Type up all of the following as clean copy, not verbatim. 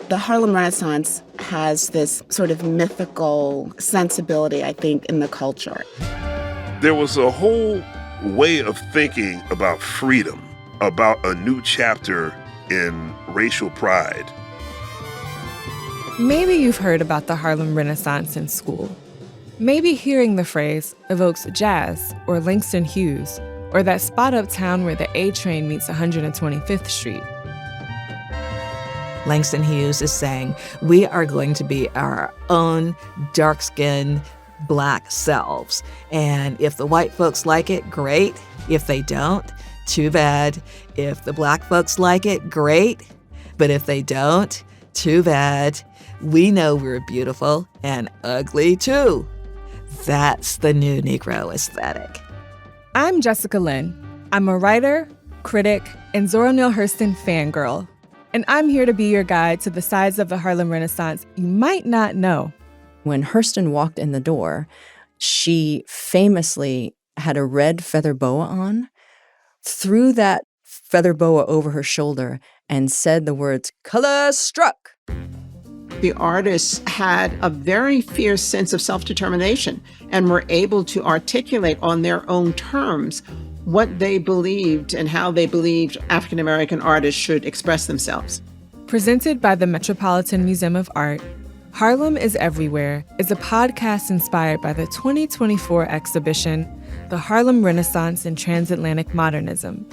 The Harlem Renaissance has this sort of mythical sensibility, I think, in the culture. There was a whole way of thinking about freedom, about a new chapter in racial pride. Maybe you've heard about the Harlem Renaissance in school. Maybe hearing the phrase evokes jazz or Langston Hughes or that spot uptown where the A train meets 125th Street. Langston Hughes is saying, we are going to be our own dark-skinned Black selves. And if the white folks like it, great. If they don't, too bad. If the Black folks like it, great. But if they don't, too bad. We know we're beautiful and ugly too. That's the new Negro aesthetic. I'm Jessica Lynne. I'm a writer, critic, and Zora Neale Hurston fangirl. And I'm here to be your guide to the sides of the Harlem Renaissance you might not know. When Hurston walked in the door, she famously had a red feather boa on, threw that feather boa over her shoulder, and said the words, "Color struck." The artists had a very fierce sense of self-determination and were able to articulate on their own terms what they believed and how they believed African-American artists should express themselves. Presented by the Metropolitan Museum of Art, Harlem Is Everywhere is a podcast inspired by the 2024 exhibition, The Harlem Renaissance and Transatlantic Modernism.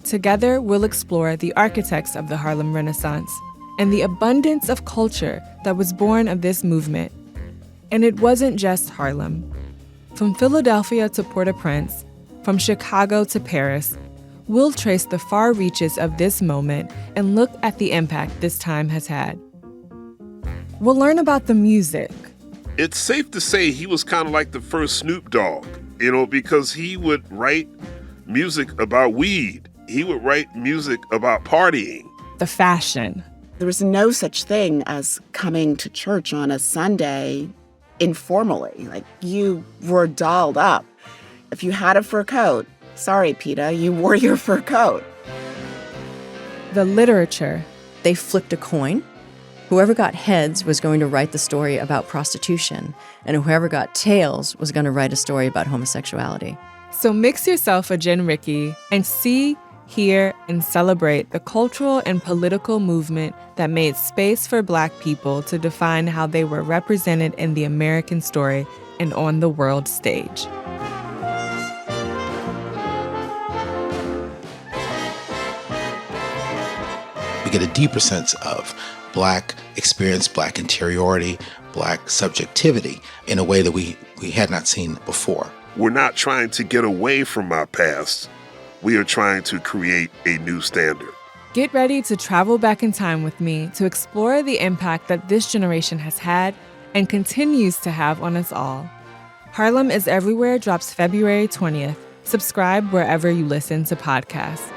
Together, we'll explore the architects of the Harlem Renaissance and the abundance of culture that was born of this movement. And it wasn't just Harlem. From Philadelphia to Port-au-Prince, from Chicago to Paris, we'll trace the far reaches of this moment and look at the impact this time has had. We'll learn about the music. It's safe to say he was kind of like the first Snoop Dogg, because he would write music about weed. He would write music about partying. The fashion. There was no such thing as coming to church on a Sunday informally. Like, you were dolled up. If you had a fur coat, sorry, PETA, you wore your fur coat. The literature. They flipped a coin. Whoever got heads was going to write the story about prostitution, and whoever got tails was going to write a story about homosexuality. So mix yourself a gin Ricky and see, hear, and celebrate the cultural and political movement that made space for Black people to define how they were represented in the American story and on the world stage. We get a deeper sense of Black experience, Black interiority, Black subjectivity in a way that we had not seen before. We're not trying to get away from our past. We are trying to create a new standard. Get ready to travel back in time with me to explore the impact that this generation has had and continues to have on us all. Harlem Is Everywhere drops February 20th. Subscribe wherever you listen to podcasts.